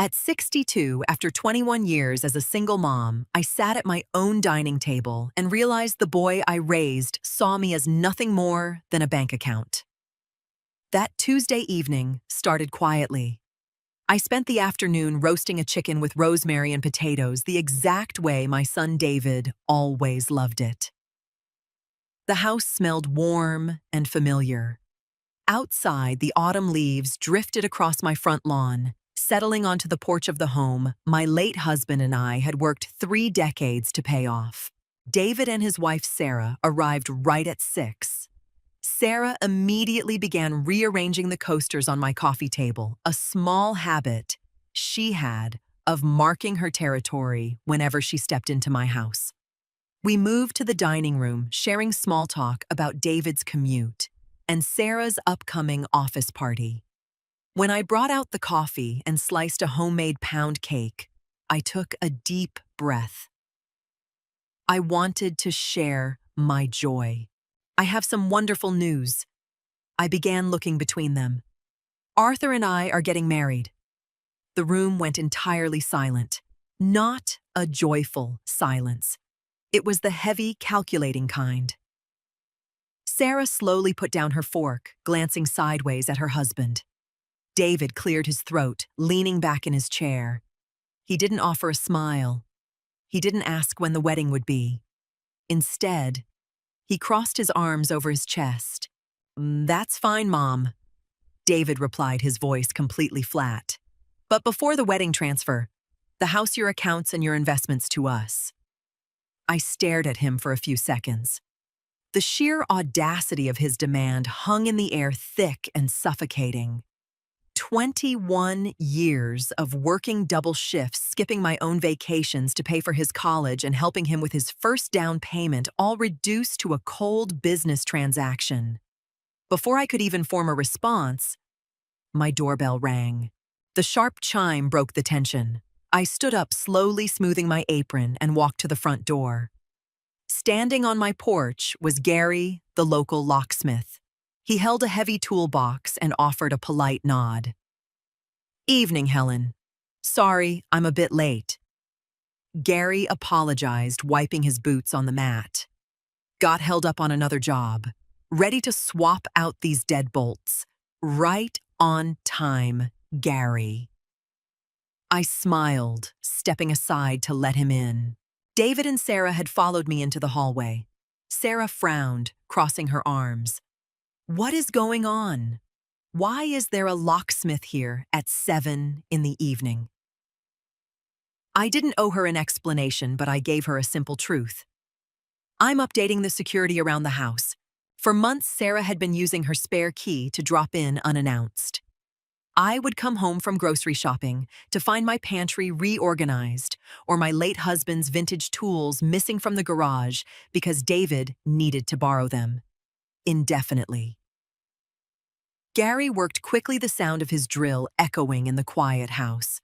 At 62, after 21 years as a single mom, I sat at my own dining table and realized the boy I raised saw me as nothing more than a bank account. That Tuesday evening started quietly. I spent the afternoon roasting a chicken with rosemary and potatoes the exact way my son David always loved it. The house smelled warm and familiar. Outside, the autumn leaves drifted across my front lawn, settling onto the porch of the home my late husband and I had worked 3 decades to pay off. David and his wife Sarah arrived right at 6. Sarah immediately began rearranging the coasters on my coffee table, a small habit she had of marking her territory whenever she stepped into my house. We moved to the dining room, sharing small talk about David's commute and Sarah's upcoming office party. When I brought out the coffee and sliced a homemade pound cake, I took a deep breath. I wanted to share my joy. I have some wonderful news. I began looking between them. Arthur and I are getting married. The room went entirely silent. Not a joyful silence. It was the heavy, calculating kind. Sarah slowly put down her fork, glancing sideways at her husband. David cleared his throat, leaning back in his chair. He didn't offer a smile. He didn't ask when the wedding would be. Instead, he crossed his arms over his chest. "That's fine, Mom," David replied, his voice completely flat. "But before the wedding transfer, the house your accounts and your investments to us." I stared at him for a few seconds. The sheer audacity of his demand hung in the air thick and suffocating. 21 years of working double shifts, skipping my own vacations to pay for his college and helping him with his first down payment, all reduced to a cold business transaction. Before I could even form a response, my doorbell rang. The sharp chime broke the tension. I stood up, slowly smoothing my apron, and walked to the front door. Standing on my porch was Gary, the local locksmith. He held a heavy toolbox and offered a polite nod. "Evening, Helen. Sorry, I'm a bit late." Gary apologized, wiping his boots on the mat. "Got held up on another job. Ready to swap out these deadbolts. Right on time, Gary." I smiled, stepping aside to let him in. David and Sarah had followed me into the hallway. Sarah frowned, crossing her arms. "What is going on? Why is there a locksmith here at 7 in the evening?" I didn't owe her an explanation, but I gave her a simple truth. "I'm updating the security around the house." For months, Sarah had been using her spare key to drop in unannounced. I would come home from grocery shopping to find my pantry reorganized or my late husband's vintage tools missing from the garage because David needed to borrow them. Indefinitely. Gary worked quickly, the sound of his drill echoing in the quiet house.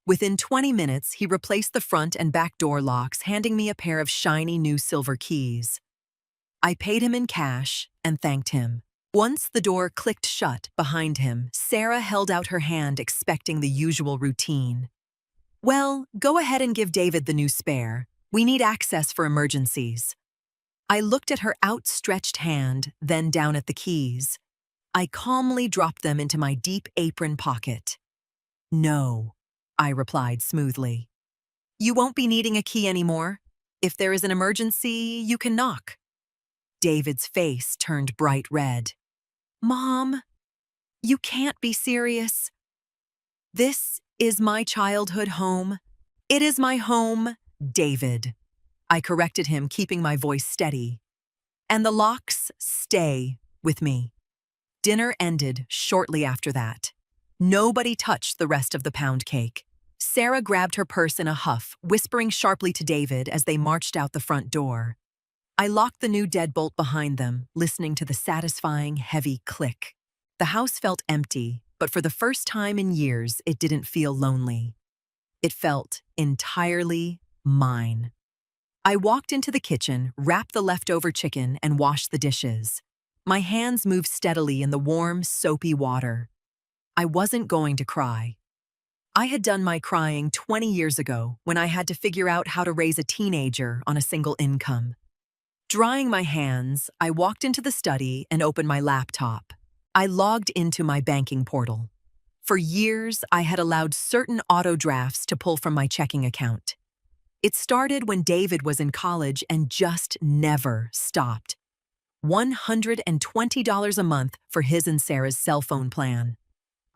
Within 20 minutes, he replaced the front and back door locks, handing me a pair of shiny new silver keys. I paid him in cash and thanked him. Once the door clicked shut behind him, Sarah held out her hand, expecting the usual routine. "Well, go ahead and give David the new spare. We need access for emergencies." I looked at her outstretched hand, then down at the keys. I calmly dropped them into my deep apron pocket. "No," I replied smoothly. "You won't be needing a key anymore. If there is an emergency, you can knock." David's face turned bright red. "Mom, you can't be serious." "This is my childhood home. It is my home, David." I corrected him, keeping my voice steady. "And the locks stay with me." Dinner ended shortly after that. Nobody touched the rest of the pound cake. Sarah grabbed her purse in a huff, whispering sharply to David as they marched out the front door. I locked the new deadbolt behind them, listening to the satisfying, heavy click. The house felt empty, but for the first time in years, it didn't feel lonely. It felt entirely mine. I walked into the kitchen, wrapped the leftover chicken, and washed the dishes. My hands moved steadily in the warm, soapy water. I wasn't going to cry. I had done my crying 20 years ago when I had to figure out how to raise a teenager on a single income. Drying my hands, I walked into the study and opened my laptop. I logged into my banking portal. For years, I had allowed certain auto drafts to pull from my checking account. It started when David was in college and just never stopped. $120 a month for his and Sarah's cell phone plan.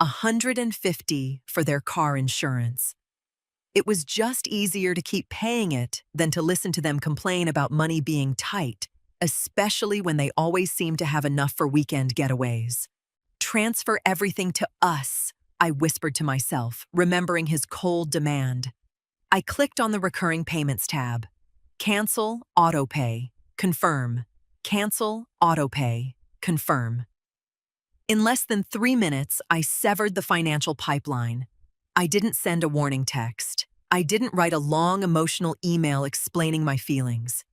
$150 for their car insurance. It was just easier to keep paying it than to listen to them complain about money being tight, especially when they always seemed to have enough for weekend getaways. Transfer everything to us, I whispered to myself, remembering his cold demand. I clicked on the recurring payments tab. Cancel, autopay, confirm. Cancel, autopay, confirm. In less than 3 minutes, I severed the financial pipeline. I didn't send a warning text. I didn't write a long emotional email explaining my feelings.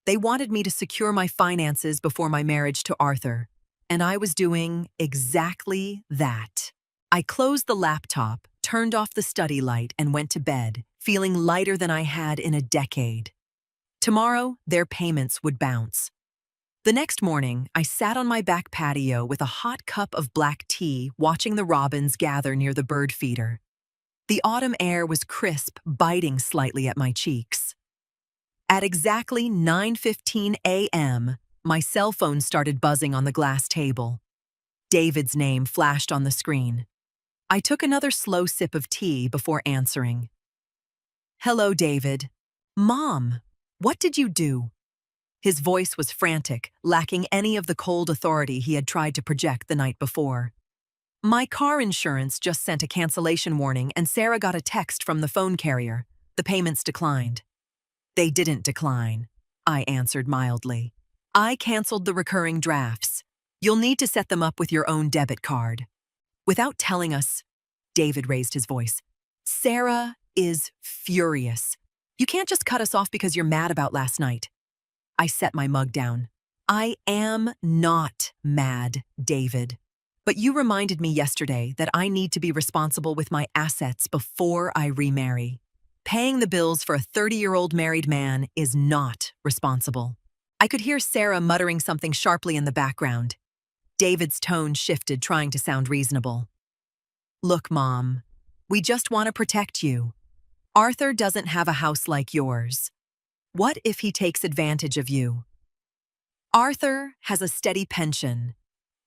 They wanted me to secure my finances before my marriage to Arthur, and I was doing exactly that. I closed the laptop, turned off the study light, and went to bed, feeling lighter than I had in a decade. Tomorrow, their payments would bounce. The next morning, I sat on my back patio with a hot cup of black tea, watching the robins gather near the bird feeder. The autumn air was crisp, biting slightly at my cheeks. At exactly 9:15 a.m., my cell phone started buzzing on the glass table. David's name flashed on the screen. I took another slow sip of tea before answering. "Hello, David." "Mom, what did you do?" His voice was frantic, lacking any of the cold authority he had tried to project the night before. "My car insurance just sent a cancellation warning and Sarah got a text from the phone carrier. The payments declined." "They didn't decline," I answered mildly. "I canceled the recurring drafts. You'll need to set them up with your own debit card." "Without telling us," David raised his voice, "Sarah is furious. You can't just cut us off because you're mad about last night." I set my mug down. "I am not mad, David. But you reminded me yesterday that I need to be responsible with my assets before I remarry. Paying the bills for a 30-year-old married man is not responsible." I could hear Sarah muttering something sharply in the background. David's tone shifted, trying to sound reasonable. "Look, Mom, we just want to protect you. Arthur doesn't have a house like yours. What if he takes advantage of you? Arthur has a steady pension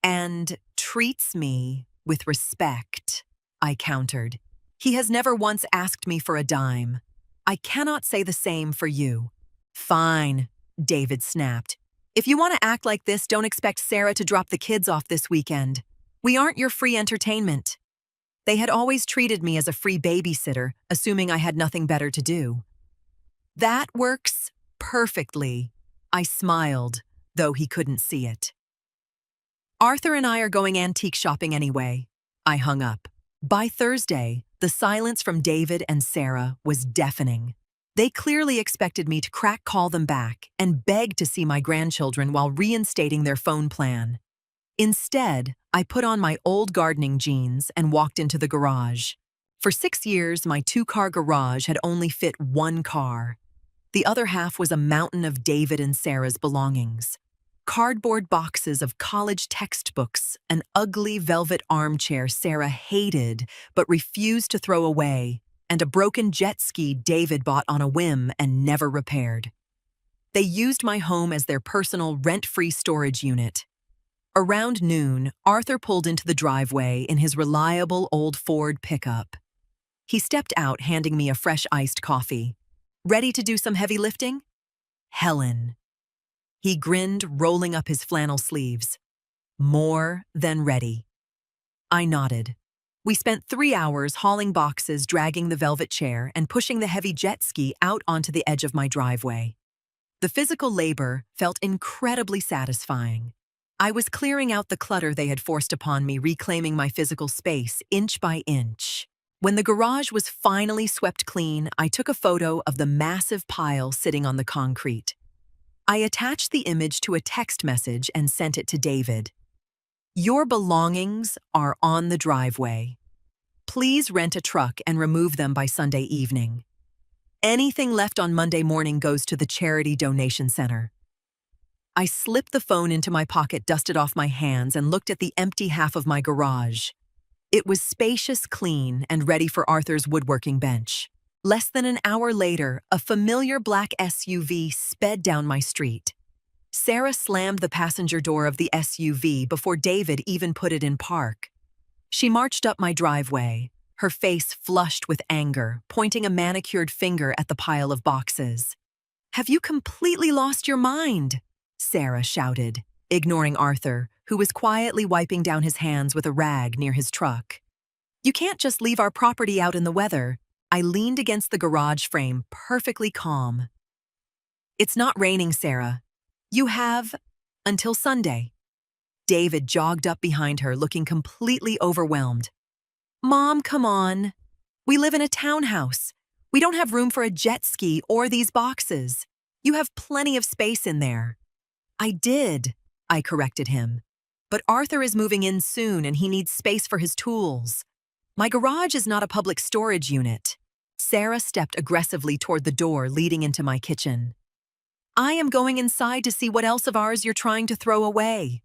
and treats me with respect," I countered. "He has never once asked me for a dime. I cannot say the same for you." "Fine," David snapped. "If you want to act like this, don't expect Sarah to drop the kids off this weekend. We aren't your free entertainment." They had always treated me as a free babysitter, assuming I had nothing better to do. "That works perfectly," I smiled, though he couldn't see it. "Arthur and I are going antique shopping anyway." I hung up. By Thursday, the silence from David and Sarah was deafening. They clearly expected me to call them back and beg to see my grandchildren while reinstating their phone plan. Instead, I put on my old gardening jeans and walked into the garage. For 6 years, my 2-car garage had only fit one car. The other half was a mountain of David and Sarah's belongings. Cardboard boxes of college textbooks, an ugly velvet armchair Sarah hated but refused to throw away, and a broken jet ski David bought on a whim and never repaired. They used my home as their personal rent-free storage unit. Around noon, Arthur pulled into the driveway in his reliable old Ford pickup. He stepped out, handing me a fresh iced coffee. "Ready to do some heavy lifting?" "Helen." He grinned, rolling up his flannel sleeves. "More than ready." I nodded. We spent 3 hours hauling boxes, dragging the velvet chair, and pushing the heavy jet ski out onto the edge of my driveway. The physical labor felt incredibly satisfying. I was clearing out the clutter they had forced upon me, reclaiming my physical space inch by inch. When the garage was finally swept clean, I took a photo of the massive pile sitting on the concrete. I attached the image to a text message and sent it to David. "Your belongings are on the driveway." Please rent a truck and remove them by Sunday evening. Anything left on Monday morning goes to the charity donation center. I slipped the phone into my pocket, dusted off my hands, and looked at the empty half of my garage. It was spacious, clean, and ready for Arthur's woodworking bench. Less than an hour later, a familiar black SUV sped down my street. Sarah slammed the passenger door of the SUV before David even put it in park. She marched up my driveway, her face flushed with anger, pointing a manicured finger at the pile of boxes. "Have you completely lost your mind?" Sarah shouted, ignoring Arthur, who was quietly wiping down his hands with a rag near his truck. "You can't just leave our property out in the weather." I leaned against the garage frame, perfectly calm. "It's not raining, Sarah. You have until Sunday." David jogged up behind her, looking completely overwhelmed. "Mom, come on. We live in a townhouse. We don't have room for a jet ski or these boxes. You have plenty of space in there." "I did," I corrected him. "But Arthur is moving in soon and he needs space for his tools. My garage is not a public storage unit." Sarah stepped aggressively toward the door leading into my kitchen. "I am going inside to see what else of ours you're trying to throw away."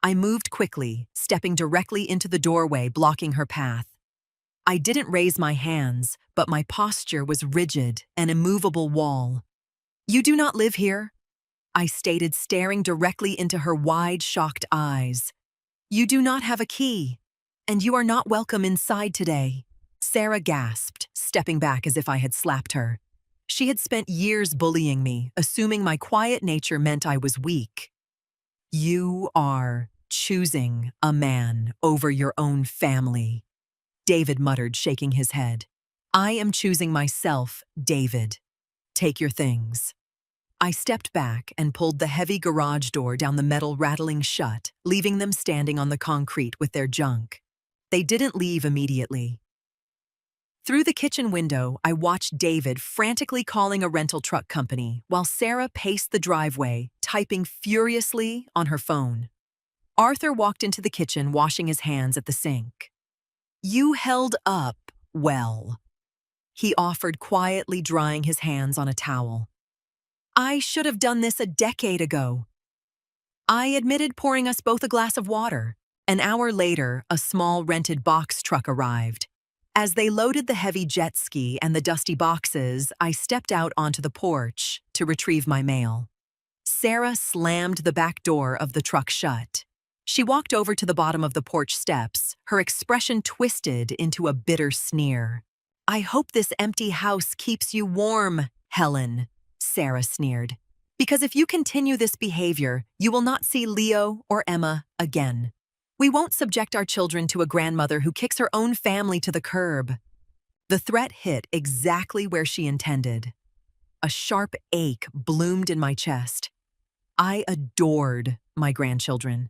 I moved quickly, stepping directly into the doorway, blocking her path. I didn't raise my hands, but my posture was rigid, an immovable wall. "You do not live here," I stated, staring directly into her wide, shocked eyes. "You do not have a key, and you are not welcome inside today." Sarah gasped, stepping back as if I had slapped her. She had spent years bullying me, assuming my quiet nature meant I was weak. "You are choosing a man over your own family," David muttered, shaking his head. "I am choosing myself, David. Take your things." I stepped back and pulled the heavy garage door down, the metal rattling shut, leaving them standing on the concrete with their junk. They didn't leave immediately. Through the kitchen window, I watched David frantically calling a rental truck company while Sarah paced the driveway, typing furiously on her phone. Arthur walked into the kitchen, washing his hands at the sink. "You held up well," he offered, quietly drying his hands on a towel. "I should have done this a decade ago." I admitted, pouring us both a glass of water. An hour later, a small rented box truck arrived. As they loaded the heavy jet ski and the dusty boxes, I stepped out onto the porch to retrieve my mail. Sarah slammed the back door of the truck shut. She walked over to the bottom of the porch steps, her expression twisted into a bitter sneer. "I hope this empty house keeps you warm, Helen," Sarah sneered. "Because if you continue this behavior, you will not see Leo or Emma again. We won't subject our children to a grandmother who kicks her own family to the curb." The threat hit exactly where she intended. A sharp ache bloomed in my chest. I adored my grandchildren.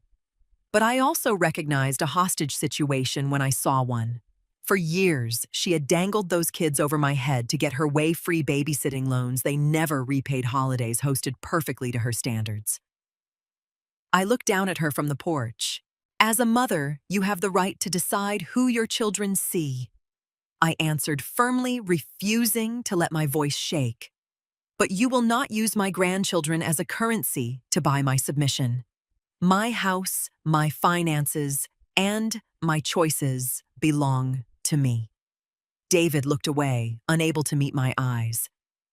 But I also recognized a hostage situation when I saw one. For years, she had dangled those kids over my head to get her way-free babysitting loans. They never repaid holidays hosted perfectly to her standards. I looked down at her from the porch. "As a mother, you have the right to decide who your children see," I answered firmly, refusing to let my voice shake. "But you will not use my grandchildren as a currency to buy my submission. My house, my finances, and my choices belong to me." David looked away, unable to meet my eyes.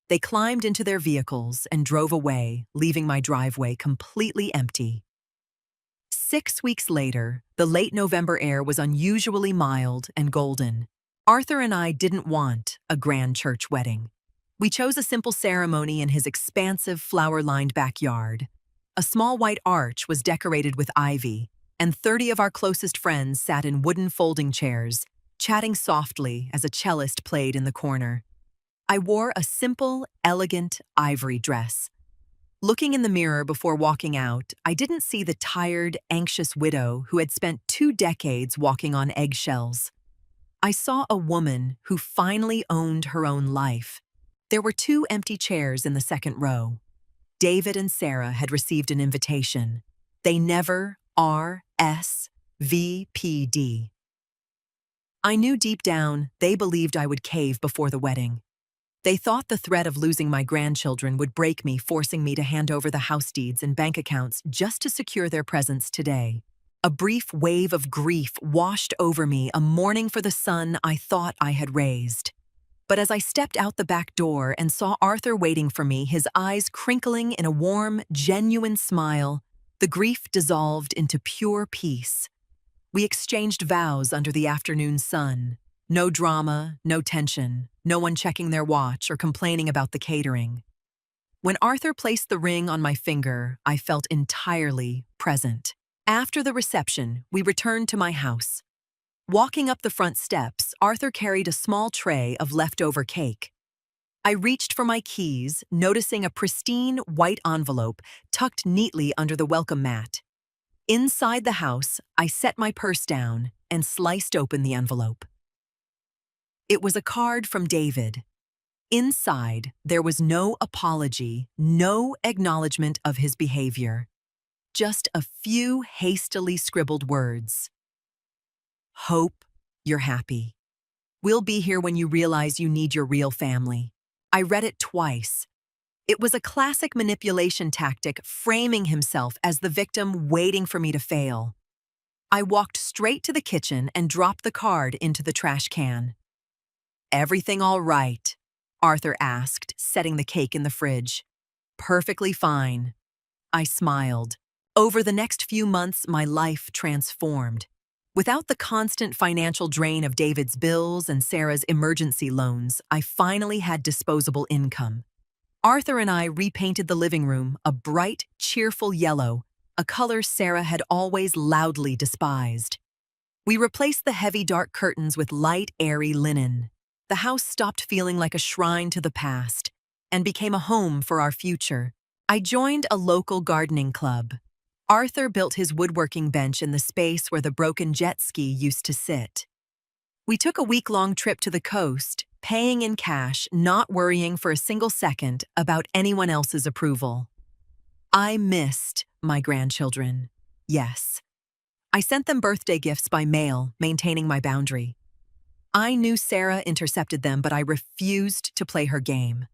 They climbed into their vehicles and drove away, leaving my driveway completely empty. 6 weeks later, the late November air was unusually mild and golden. Arthur and I didn't want a grand church wedding. We chose a simple ceremony in his expansive, flower-lined backyard. A small white arch was decorated with ivy, and 30 of our closest friends sat in wooden folding chairs, chatting softly as a cellist played in the corner. I wore a simple, elegant ivory dress. Looking in the mirror before walking out, I didn't see the tired, anxious widow who had spent 2 decades walking on eggshells. I saw a woman who finally owned her own life. There were 2 empty chairs in the second row. David and Sarah had received an invitation. They never RSVP'd. I knew deep down they believed I would cave before the wedding. They thought the threat of losing my grandchildren would break me, forcing me to hand over the house deeds and bank accounts just to secure their presence today. A brief wave of grief washed over me, a mourning for the son I thought I had raised. But as I stepped out the back door and saw Arthur waiting for me, his eyes crinkling in a warm, genuine smile, the grief dissolved into pure peace. We exchanged vows under the afternoon sun. No drama, no tension, no one checking their watch or complaining about the catering. When Arthur placed the ring on my finger, I felt entirely present. After the reception, we returned to my house. Walking up the front steps, Arthur carried a small tray of leftover cake. I reached for my keys, noticing a pristine white envelope tucked neatly under the welcome mat. Inside the house, I set my purse down and sliced open the envelope. It was a card from David. Inside, there was no apology, no acknowledgement of his behavior. Just a few hastily scribbled words. Hope you're happy. We'll be here when you realize you need your real family. I read it twice. It was a classic manipulation tactic, framing himself as the victim waiting for me to fail. I walked straight to the kitchen and dropped the card into the trash can. Everything all right? Arthur asked, setting the cake in the fridge. Perfectly fine. I smiled. Over the next few months, my life transformed. Without the constant financial drain of David's bills and Sarah's emergency loans, I finally had disposable income. Arthur and I repainted the living room a bright, cheerful yellow, a color Sarah had always loudly despised. We replaced the heavy, dark curtains with light, airy linen. The house stopped feeling like a shrine to the past and became a home for our future. I joined a local gardening club. Arthur built his woodworking bench in the space where the broken jet ski used to sit. We took a week-long trip to the coast, paying in cash, not worrying for a single second about anyone else's approval. I missed my grandchildren. Yes. I sent them birthday gifts by mail, maintaining my boundary. I knew Sarah intercepted them, but I refused to play her game.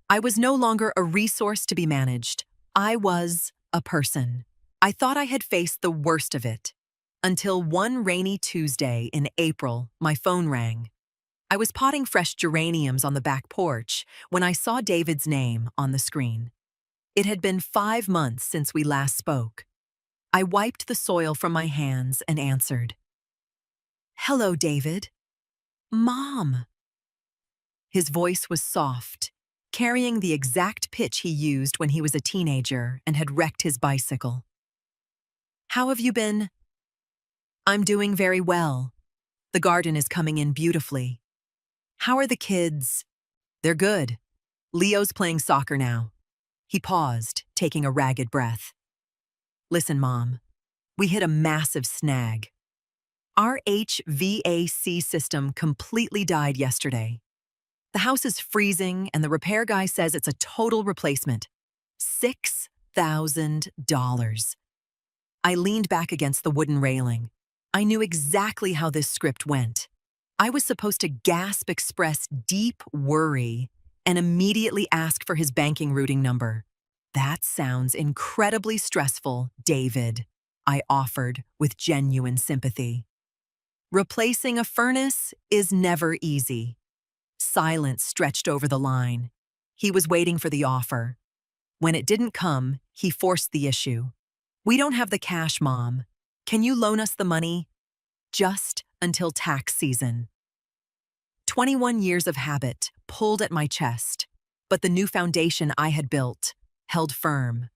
I was no longer a resource to be managed. I was a person. I thought I had faced the worst of it. Until one rainy Tuesday in April, my phone rang. I was potting fresh geraniums on the back porch when I saw David's name on the screen. It had been 5 months since we last spoke. I wiped the soil from my hands and answered. Hello, David. Mom. His voice was soft, carrying the exact pitch he used when he was a teenager and had wrecked his bicycle. How have you been? I'm doing very well. The garden is coming in beautifully. How are the kids? They're good. Leo's playing soccer now. He paused, taking a ragged breath. Listen, Mom, we hit a massive snag. Our HVAC system completely died yesterday. The house is freezing and the repair guy says it's a total replacement. $6,000. I leaned back against the wooden railing. I knew exactly how this script went. I was supposed to gasp, express deep worry, and immediately ask for his banking routing number. That sounds incredibly stressful, David, I offered with genuine sympathy. Replacing a furnace is never easy. Silence stretched over the line. He was waiting for the offer. When it didn't come, he forced the issue. We don't have the cash, Mom. Can you loan us the money? Just until tax season. 21 years of habit pulled at my chest, but the new foundation I had built held firm.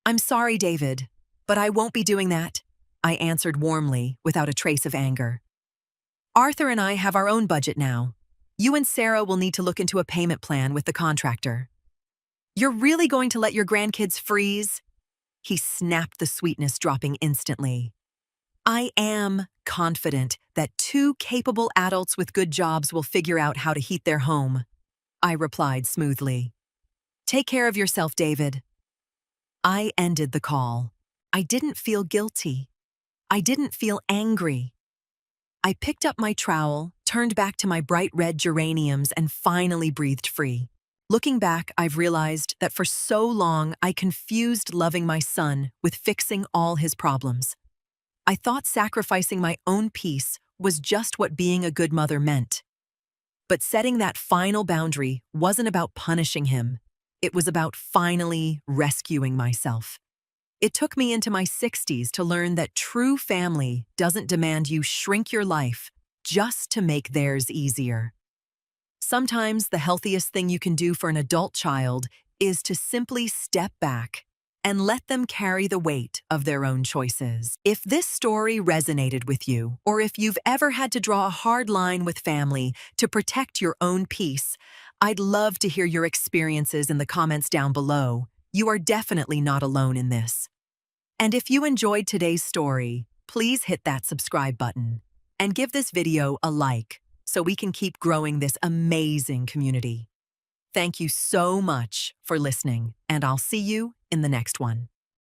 I'm sorry, David, but I won't be doing that, I answered warmly without a trace of anger. Arthur and I have our own budget now. You and Sarah will need to look into a payment plan with the contractor. You're really going to let your grandkids freeze? He snapped, the sweetness dropping instantly. I am confident that 2 capable adults with good jobs will figure out how to heat their home, I replied smoothly. Take care of yourself, David. I ended the call. I didn't feel guilty. I didn't feel angry. I picked up my trowel, turned back to my bright red geraniums, and finally breathed free. Looking back, I've realized that for so long I confused loving my son with fixing all his problems. I thought sacrificing my own peace was just what being a good mother meant. But setting that final boundary wasn't about punishing him. It was about finally rescuing myself. It took me into my 60s to learn that true family doesn't demand you shrink your life just to make theirs easier. Sometimes the healthiest thing you can do for an adult child is to simply step back and let them carry the weight of their own choices. If this story resonated with you, or if you've ever had to draw a hard line with family to protect your own peace, I'd love to hear your experiences in the comments down below. You are definitely not alone in this. And if you enjoyed today's story, please hit that subscribe button and give this video a like so we can keep growing this amazing community. Thank you so much for listening, and I'll see you in the next one.